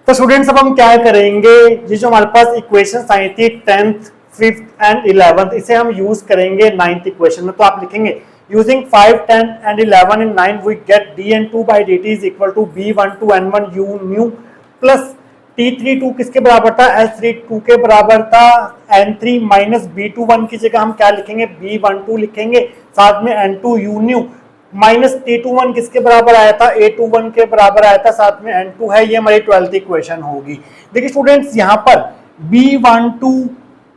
तो स्टूडेंट्स अब हम क्या करेंगे, ये जो हमारे पास इक्वेशंस आई थी 10th 5th एंड 11th, इसे हम यूज करेंगे 9th इक्वेशन में। तो आप लिखेंगे using 5, 10 and 11 in 9 we get dn2 by dt is equal to b12 n1 u nu plus t32 किसके बराबर था, s32 के बराबर था, n3 माइनस b21 की जगह हम क्या लिखेंगे, b12 लिखेंगे, साथ में n2 u new minus t21 किसके बराबर आया था, a21 के बराबर आया था, साथ में n2 है। ये हमारी 12th इक्वेशन होगी। देखिए स्टूडेंट्स यहाँ पर b12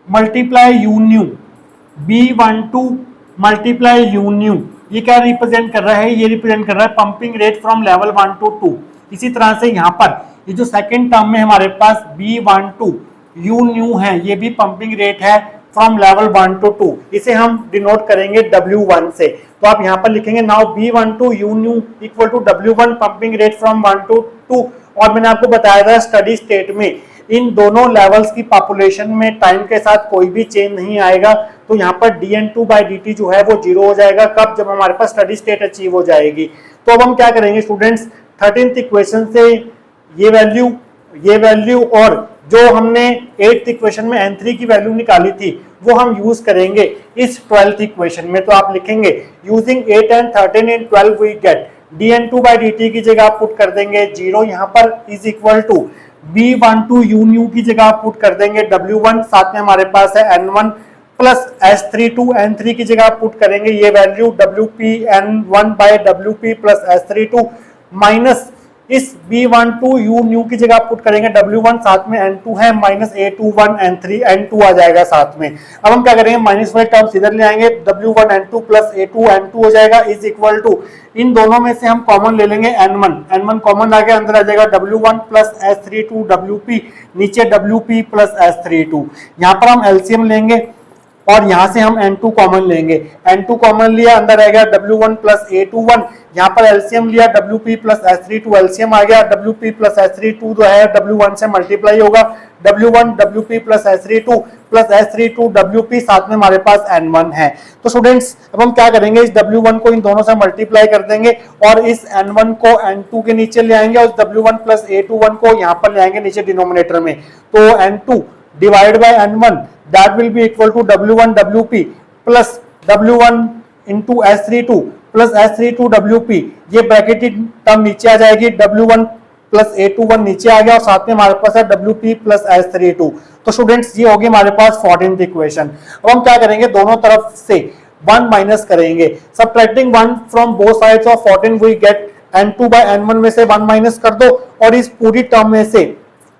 multiply you new, b12 multiply you new, ये क्या रिप्रेजेंट कर रहा है, ये रिप्रेजेंट कर रहा है pumping rate from level 1 to 2। इसी तरह से यहाँ पर ये जो सेकंड टर्म में हमारे पास b12 यू न्यू है, ये भी पंपिंग रेट है फ्रॉम लेवल 1 to 2, इसे हम डिनोट करेंगे W1 से। तो आप यहाँ पर लिखेंगे now b12 u nu equal to W1 pumping rate from 1 to 2। और मैंने आपको बताया था स्टडी स्टेट में इन दोनों लेवल्स की पॉपुलेशन में टाइम के साथ कोई भी चेंज नहीं आएगा, तो यहाँ पर dn2 by dt जो है वो 0 हो जाएगा। कब, जब हमारे पास स्टडी स्टेट अचीव हो जाएगी। तो अब हम क्या करेंगे स्टूडेंट्स, 13th इक्वेशन से ये वैल्यू और जो हमने 8th इक्वेशन में n3 की वैल्यू निकाली थी वो हम यूज करेंगे इस 12th इक्वेशन में। तो आप लिखेंगे using 8 and 13 in 12 we get dn2 by dt की जगह आप पुट कर देंगे 0 यहाँ पर is equal to b12 u nu की जगह आप पुट कर देंगे W1, साथ में हमारे पास है n1 प्लस s32, n3 की जगह आप पुट करेंगे ये value WP n1 by WP plus s32 minus इस b12 u न्यू की जगह आप पुट करेंगे W1, साथ में n2 है माइनस a21 n2 आ जाएगा साथ में। अब हम क्या करेंगे, माइनस वाले टर्म्स इधर ले आएंगे, W1 n2 plus a2 n2 हो जाएगा इज इक्वल टू, इन दोनों में से हम कॉमन ले लेंगे n1 कॉमन आ गया, अंदर आ जाएगा W1 प्लस s32 WP, नीचे WP प्लस s32। यहाँ पर हम एलसीएम लेंगे और यहाँ से हम n2 कॉमन लेंगे, n2 कॉमन लिया, अंदर आएगा W1 प्लस a21, यहाँ पर एलसीएम लिया WP प्लस s32, एलसीएम आ गया, WP प्लस s32 जो है W1 से मल्टीप्लाई होगा, W1 WP plus s32 WP, साथ में हमारे पास n1 है। तो स्टूडेंट्स अब हम क्या करेंगे, इस W1 को इन दोनों से मल्टीप्लाई कर देंगे और इस n1 को n2 के नीचे ले आएंगे और W1 प्लस a21 को यहाँ पर ले आएंगे नीचे डिनोमिनेटर में। तो n2 divide by n1 that will be equal to W1 WP plus W1 into S32 plus S32 WP, ये ब्रैकेटेड टर्म नीचे आ जाएगी, W1 प्लस A21 नीचे आ गया और साथ में हमारे पास है WP प्लस S32। तो स्टूडेंट्स ये होगी हमारे पास 14th इक्वेशन। अब हम क्या करेंगे, दोनों तरफ से 1 माइनस करेंगे, subtracting 1 from both sides of 14 we get n2 by n1 में से 1 माइनस कर दो और इस पूरी टर्म में से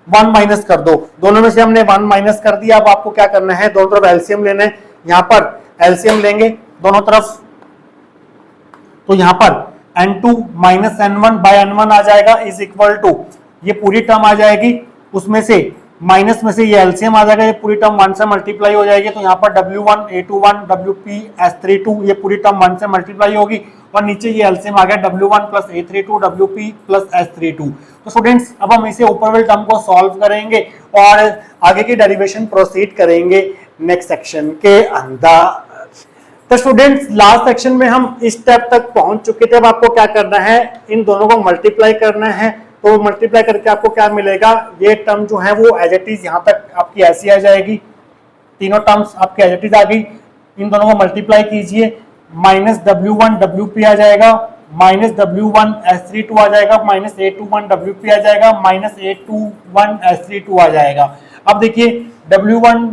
1 माइनस कर दो, दोनों में से हमने 1 माइनस कर दिया। अब आपको क्या करना है, दोनों तरफ एलसीएम लेना है, यहाँ पर एलसीएम लेंगे दोनों तरफ, तो यहाँ पर n2 minus n1 by n1 आ जाएगा इज इक्वल टू, ये पूरी टर्म आ जाएगी, उसमें से माइनस में से ये एलसीएम आ जाएगा, ये पूरी टर्म 1 से मल्टीप्लाई हो जाएगी, तो यहाँ पर W1 A21 WP S32 ये पूरी टर्म 1 से मल्टीप्लाई होगी और नीचे ये एलसीएम आ गया W1 plus A32 WP plus S32। तो स्टूडेंट्स अब हम इसे ऊपर वाले टर्म को सॉल्व करेंगे और आगे की डेरिवेशन प्रोसीड करेंगे नेक्स्ट सेक्शन के अंदर। तो स्टूडेंट्स लास्ट सेक्शन में हम इस स्टेप तक पहुंच चुके थे। अब आपको क्या करना है, इन दोनों को मल्टीप्लाई करना है, तो मल्टीप्लाई करके आपको क्या मिलेगा, ये टर्म जो है वो एज इट इज यहाँ तक आपकी ऐसी आ जाएगी, तीनों टर्म्स आपकी एज इट इज आ गई। इन दोनों को मल्टीप्लाई कीजिए, माइनस W1 WP आ जाएगा, माइनस W1 S32 आ जाएगा, माइनस A21 WP आ जाएगा, माइनस A21 S32 आ जाएगा। अब देखिए W1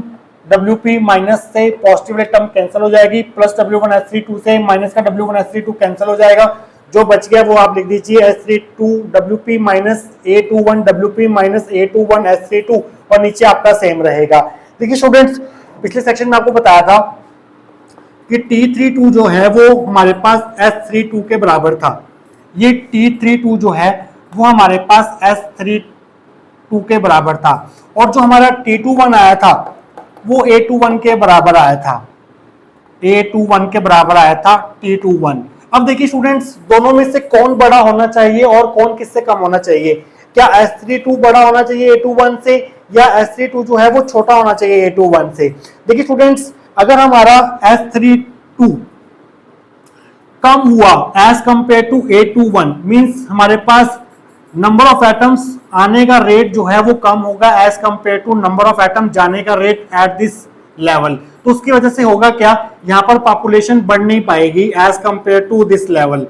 WP माइनस से पॉजिटिव टर्म कैंसिल हो जाएगी, प्लस W1 S32 से माइनस का W1 S32 कैंसिल हो जाएगा, जो बच गया वो आप लिख दीजिए S32 WP minus A21 WP minus A21 S32 और नीचे आपका सेम रहेगा। देखिए स्टूडेंट्स पिछले सेक्शन में आपको बताया था कि T32 जो है वो हमारे पास S32 के बराबर था, ये T32 जो है वो हमारे पास S32 के बराबर था और जो हमारा T21 आया था वो A21 के बराबर आया था, A21 के बराबर आया था T21। अब देखिए स्टूडेंट्स दोनों में से कौन बड़ा होना चाहिए और कौन किससे कम होना चाहिए, क्या S32 बड़ा होना चाहिए A21 से या S32 जो है वो छोटा होना चाहिए A21 से। देखिए स्टूडेंट्स अगर हमारा S32 कम हुआ as compare to A21 means हमारे पास नंबर ऑफ एटम्स आने का रेट जो है वो कम होगा as compare to number of atom जाने का रेट एट दिस लेवल। तो उसकी वजह से होगा क्या, यहाँ पर पॉपुलेशन बढ़ नहीं पाएगी as compare to this level,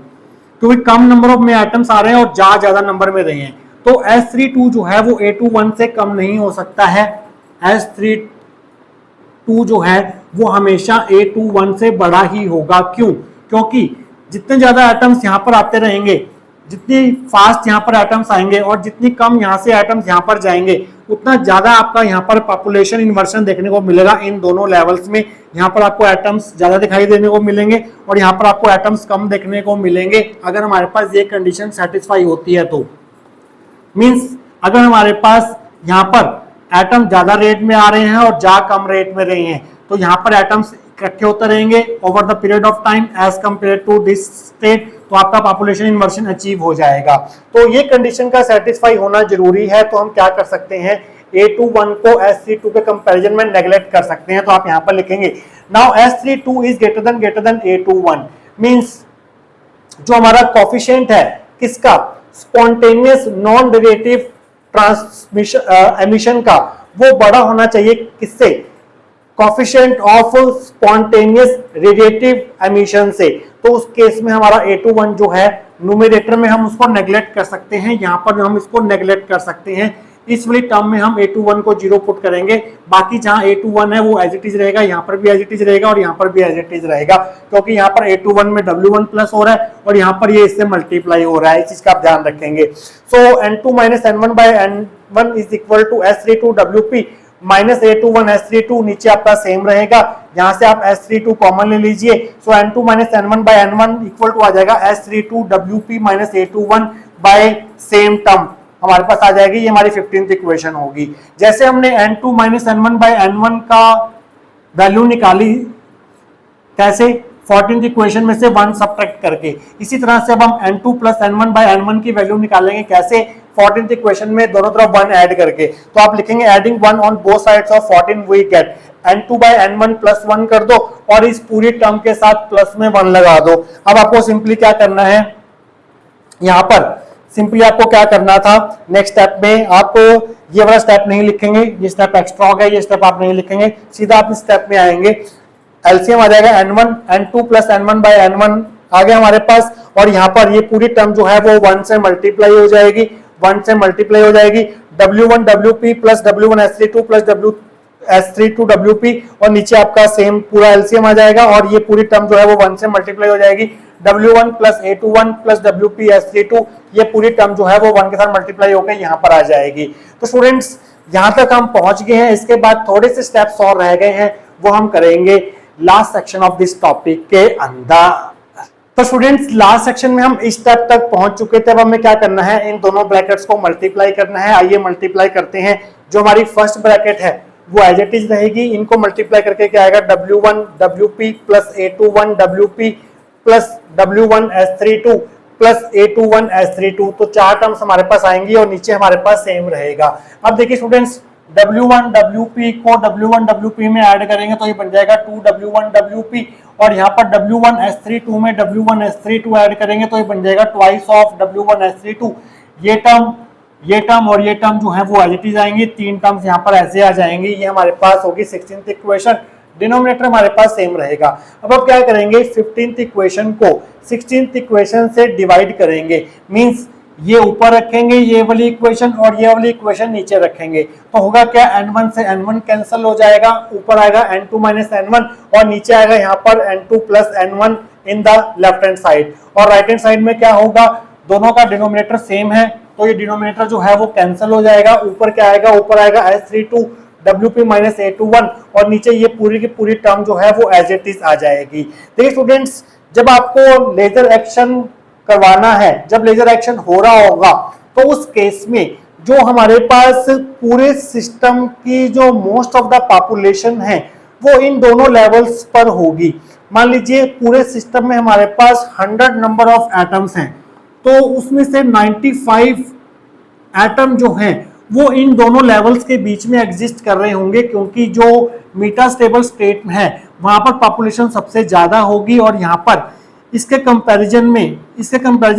क्योंकि कम नंबर ऑफ में एटम्स आ रहे हैं और ज्यादा नंबर में रहे हैं। तो S32 जो है वो A21 से कम नहीं हो सकता है। S32 जो है वो हमेशा A21 से बड़ा ही होगा। क्यों? क्योंकि जितने ज्यादा एटम्स यहाँ पर आते रहेंगे, जितनी फास्ट यहाँ पर एटम्स आएंगे और जितनी कम यहाँ से एटम्स यहाँ पर जाएंगे, उतना ज्यादा आपका यहाँ पर पॉपुलेशन इन्वर्शन देखने को मिलेगा इन दोनों लेवल्स में। यहाँ पर आपको एटम्स ज्यादा दिखाई देने को मिलेंगे और यहाँ पर आपको एटम्स कम देखने को मिलेंगे। अगर हमारे पास ये कंडीशन सेटिस्फाई होती है तो मींस अगर हमारे पास यहाँ पर एटम ज्यादा रेट में आ रहे हैं और जा कम रेट में रहे हैं, तो यहाँ पर एटम्स इकट्ठे होते रहेंगे over the period of time as compare to this state, तो आपका पॉपुलेशन इन्वर्शन अचीव हो जाएगा। तो ये कंडीशन का सेटिस्फाई होना जरूरी है। तो हम क्या कर सकते हैं, A21 को S32 के कंपैरिजन में नेग्लेक्ट कर सकते हैं। तो आप यहाँ पर लिखेंगे now S32 is greater than A21, means जो हमारा कोफिशिएंट है किसका, spontaneous non radiative transmission emission का, वो बड़ा होना चाहिए किससे, coefficient of spontaneous radiative emission से। तो उस केस में हमारा A21 जो है न्यूमरेटर में हम उसको नेग्लेक्ट कर सकते हैं, यहाँ पर हम इसको नेग्लेक्ट कर सकते हैं। इस वाली टर्म में हम A21 को 0 पुट करेंगे, बाकी जहां A21 है वो एज इट इज रहेगा, यहाँ पर भी एज इट इज रहेगा और यहाँ पर भी एज इट इज रहेगा, क्योंकि यहाँ पर A21 में W1 प्लस हो रहा है और यहाँ पर ये इससे मल्टीप्लाई हो रहा है। इस चीज का आप ध्यान रखेंगे। So N2 minus N1 by N1 is equal to S32 WP minus A21 S32, नीचे आपका सेम रहेगा, यहाँ से आप S32 कॉमन ले लीजिए। So N2 minus N1 by N1 equal to आ जाएगा S32 WP minus A21 by same term हमारे पास आ जाएगी। ये हमारी 15th इक्वेशन होगी। जैसे हमने N2 minus N1 by N1 का वैल्यू निकाली, कैसे, 14th इक्वेशन में से 1 सब्ट्रैक्ट करके, इसी तरह से अब हम N2 plus N1 by N1 की वैल्यू निकालेंगे, कैसे, 14th इक्वेशन में दोनों तरफ 1 ऐड करके। तो आप लिखेंगे adding 1 on both sides of 14 we get N2 by N1 plus 1 कर दो और इस पूरी टर्म के साथ प्लस में 1 लगा दो। अब आपको सिंपली क्या करना है, यहाँ पर सिंपली आपको क्या करना था, नेक्स्ट स्टेप में आपको ये वाला स्टेप नहीं लिखेंगे, ये स्टेप एक्स्ट्रा हो गया, ये स्टेप आप नहीं लिखेंगे, सीधा आप इस स्टेप में आएंगे। एलसीएम आ जाएगा N1 N2 plus N1 by N1 आ गया हमारे पास, और यहाँ पर ये पूरी टर्म जो है वो 1 से मल्टीप्लाई हो जाएगी, 1 से मल्टीप्लाई हो जाएगी। W1 WP plus W1 S32 plus S32 WP और नीचे आपका सेम पूरा एलसीएम आ जाएगा और ये पूरी टर्म जो है वो 1 से मल्टीप्लाई हो जाएगी। W1 plus A21 plus WP S32, ये पूरी टर्म जो है वो 1 के साथ मल्टीप्लाई होकर यहाँ पर आ जाएगी। तो स्टूडेंट्स यहाँ तक हम पहुंच गए हैं। इसके बाद थोड़े से स्टेप्स और रह गए हैं, वो हम करेंगे last section of this topic के अंदर। तो स्टूडेंट्स लास्ट सेक्शन में हम इस स्टेप तक पहुंच चुके थे। अब हमें क्या करना है, इन दोनों ब्रैकेट्स को मल्टीप्लाई करना है। आइए मल्टीप्लाई करते हैं। जो हमारी फर्स्ट ब्रैकेट है वो एज इट इज रहेगी, इनको मल्टीप्लाई करके क्या आएगा, W1 WP plus A21 WP plus W1 S32 plus A21 S32। तो 4 टर्म्स हमारे पास आएंगी और नीचे हमारे पास सेम रहेगा। अब देखिए स्टूडेंट्स, W1 WP को W1 WP में ऐड करेंगे तो ये बन जाएगा 2W1 WP, और यहाँ पर W1 S32 में W1 S32 ऐड करेंगे तो ये बन जाएगा ट्वाइस ऑफ W1 S32। ये टर्म और ये टर्म जो है वो एज इट इज आएंगी, 3 टर्म्स यहाँ पर ऐसे आ जाएंगी। ये हमारे पास होगी 16th इक्वेशन, डिनोमिनेटर हमारे पास सेम रहेगा। अब आप क्या करेंगे, 15th इक्वेशन को 16th इक्वेशन से डिवाइड करेंगे, मींस ये ऊपर रखेंगे ये वाली इक्वेशन और ये वाली इक्वेशन नीचे रखेंगे। तो होगा क्या, N1 से N1 कैंसिल हो जाएगा, ऊपर आएगा N2 माइनस N1 और नीचे आएगा यहाँ पर N2 plus N1 in the left hand side. और राइट हैंड साइड में क्या होगा, दोनों का डिनोमिनेटर सेम है तो ये डिनोमिनेटर जो है वो कैंसिल हो जाएगा। ऊपर क्या आएगा, ऊपर आएगा S32 WP माइनस A21 और नीचे ये पूरी की पूरी टर्म जो है वो एज इट इज आ जाएगी। देखिए स्टूडेंट्स, जब आपको लेजर एक्शन करवाना है, जब लेजर एक्शन हो रहा होगा, तो उस केस में जो हमारे पास पूरे सिस्टम की जो मोस्ट ऑफ द पॉपुलेशन है वो इन दोनों लेवल्स पर होगी। मान लीजिए पूरे सिस्टम में हमारे पास 100 नंबर ऑफ एटम्स हैं, तो उसमें से 95 एटम जो हैं वो इन दोनों लेवल्स के बीच में एग्जिस्ट कर रहे होंगे, क्योंकि जो मेटास्टेबल स्टेट है वहां पर पॉपुलेशन सबसे ज्यादा होगी और यहाँ पर इसके कंपैरिजन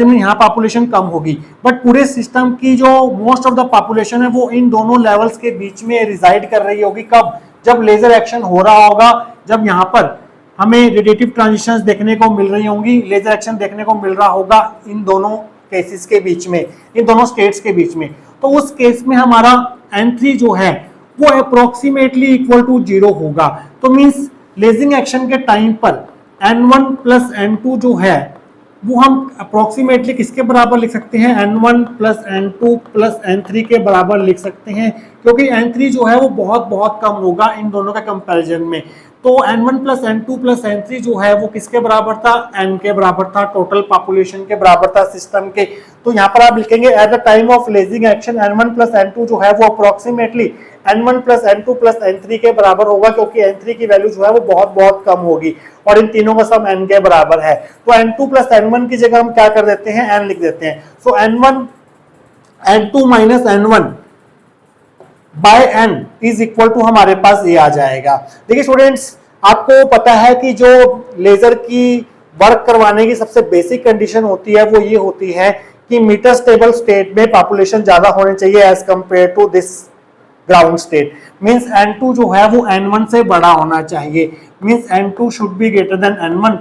में यहाँ पॉपुलेशन कम होगी, बट पूरे सिस्टम की जो मोस्ट ऑफ द पॉपुलेशन है वो इन दोनों लेवल्स के बीच में रिजाइड कर रही होगी। कब? जब लेजर एक्शन हो रहा होगा, जब यहाँ पर हमें रेडिएटिव ट्रांजिशंस देखने को मिल रही होंगी, लेजर एक्शन देखने को मिल रहा होगा इन दोनों केसेस के बीच में, इन दोनों स्टेट्स के बीच में। तो उस केस में हमारा N3 जो है वो अप्रोक्सीमेटली इक्वल टू 0 होगा। तो मींस लेजिंग एक्शन के टाइम पर N1 प्लस N2 जो है वो हम अप्रोक्सीमेटली किसके बराबर लिख सकते हैं? N1 plus N2 plus N3 के बराबर लिख सकते हैं, क्योंकि N3 जो है वो बहुत बहुत कम होगा इन दोनों के कंपैरिजन में। तो N1 plus N2 plus N3 जो है वो किसके बराबर था? N के बराबर था, टोटल पॉपुलेशन के बराबर था सिस्टम के। तो यहाँ पर आप लिखेंगे at the time of lazing action N1 plus N2 जो है वो approximately N1 plus N2 plus N3 के बराबर होगा, क्योंकि N3 की वैल्यू जो है वो बहुत बहुत कम होगी और इन तीनों का सम N के बराबर है। तो N2 प्लस N1 की जगह हम क्या कर देते हैं? N लिख देते हैं। So N2 minus N1 by N is equal to हमारे पास ये आ जाएगा। देखिए स्टूडेंट्स, आपको पता है कि जो लेजर की वर्क करवाने की सबसे बेसिक कंडीशन होती है वो ये होती है कि मीटर स्टेबल स्टेट में पॉपुलेशन ज्यादा होनी चाहिए as compare to this ground state. Means N2 जो है वो N1 से बड़ा होना चाहिए, means N2 should be greater than N1,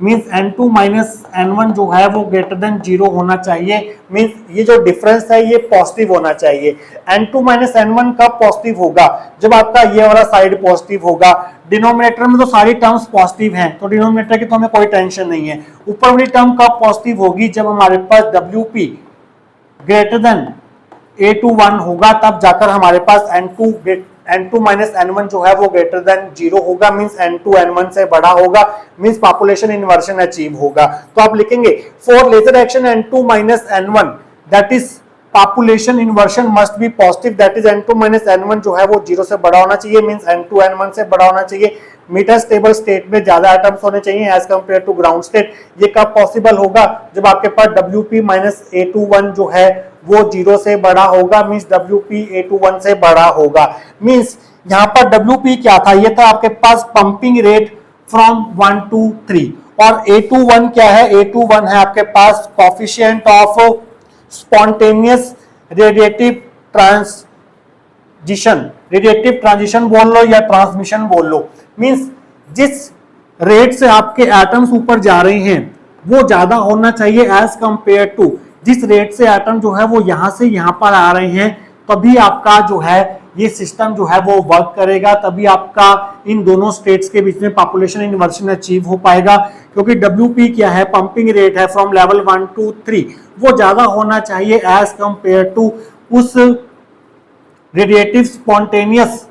means N2 minus N1 जो है वो ग्रेटर देन 0 होना चाहिए। मींस ये जो डिफरेंस है ये पॉजिटिव होना चाहिए। N2 माइनस N1 कब पॉजिटिव होगा? जब आपका ये वाला साइड पॉजिटिव होगा। डिनोमिनेटर में तो सारी टर्म्स पॉजिटिव हैं, तो डिनोमिनेटर की तो हमें कोई टेंशन नहीं है। ऊपर वाली टर्म कब पॉजिटिव होगी? जब हमारे पास WP ग्रेटर देन A21 होगा, तब जाकर हमारे पास N2 माइनस N1 जो है वो ग्रेटर देन 0 होगा, मींस N2 N1 से बड़ा होगा, मींस पॉपुलेशन इन्वर्शन अचीव होगा। तो आप लिखेंगे for laser action N2 minus N1 that is population inversion must be positive, that is N2 minus N1 जो है वो 0 से बड़ा होना चाहिए, मींस N2 N1 से बड़ा होना चाहिए। मीटर स्टेबल स्टेट में ज्यादा एटम्स होने चाहिए as compare to ground state. ये कब पॉसिबल होगा? जब आपके पास WP माइनस A21 जो है वो 0 से बड़ा होगा, मींस WP A21 से बड़ा होगा। मींस यहाँ पर WP क्या था? ये था आपके पास पंपिंग रेट फ्रॉम 1 to 3, और A21 क्या है? A21 है आपके पास coefficient of spontaneous radiative transition बोल लो या ट्रांसमिशन बोल लो। मींस जिस रेट से आपके एटम्स ऊपर जा रहे हैं वो ज्यादा होना चाहिए एज कंपेयर टू जिस रेट से एटम जो है वो यहां से यहां पर आ रहे हैं, तभी आपका जो है ये सिस्टम जो है वो वर्क करेगा, तभी आपका इन दोनों स्टेट्स के बीच में पॉपुलेशन इन्वर्शन अचीव हो पाएगा। क्योंकि WP क्या है? पंपिंग रेट है फ्रॉम लेवल 1 to 3, वो ज्यादा होना चाहिए एज कंपेयर टू उस रेडिएटिव स्पॉन्टेनियस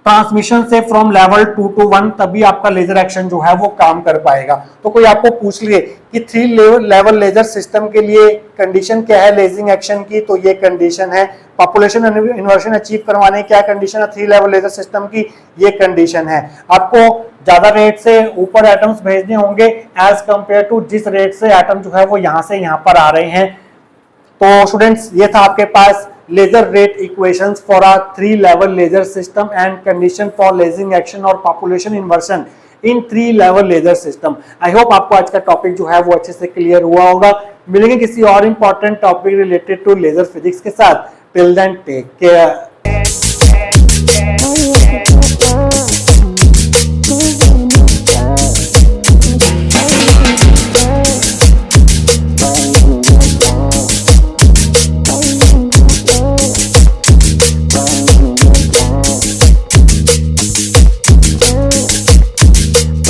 ट्रांसमिशन से फ्रॉम लेवल 2 to 1, तभी आपका लेजर एक्शन जो है वो काम कर पाएगा। तो कोई आपको पूछ लिए कि 3 लेवल लेजर सिस्टम के लिए कंडीशन क्या है लेजिंग एक्शन की, तो ये कंडीशन है। पॉपुलेशन इन्वर्शन अचीव करवाने क्या कंडीशन है 3 लेवल लेजर सिस्टम की? ये कंडीशन है। आपको ज्यादा रेट से ऊपर एटम्स भेजने होंगे एज कंपेयर टू जिस रेट से एटम जो है वो यहां से यहां पर आ रहे हैं। तो स्टूडेंट्स, ये था आपके पास laser rate equations for a 3 level laser system and condition for lasing action और population inversion in 3 level laser system। I hope आपको आज का टॉपिक जो है वो अच्छे से क्लियर हुआ होगा। मिलेंगे किसी और important topic related to laser physics के साथ। Till then take care.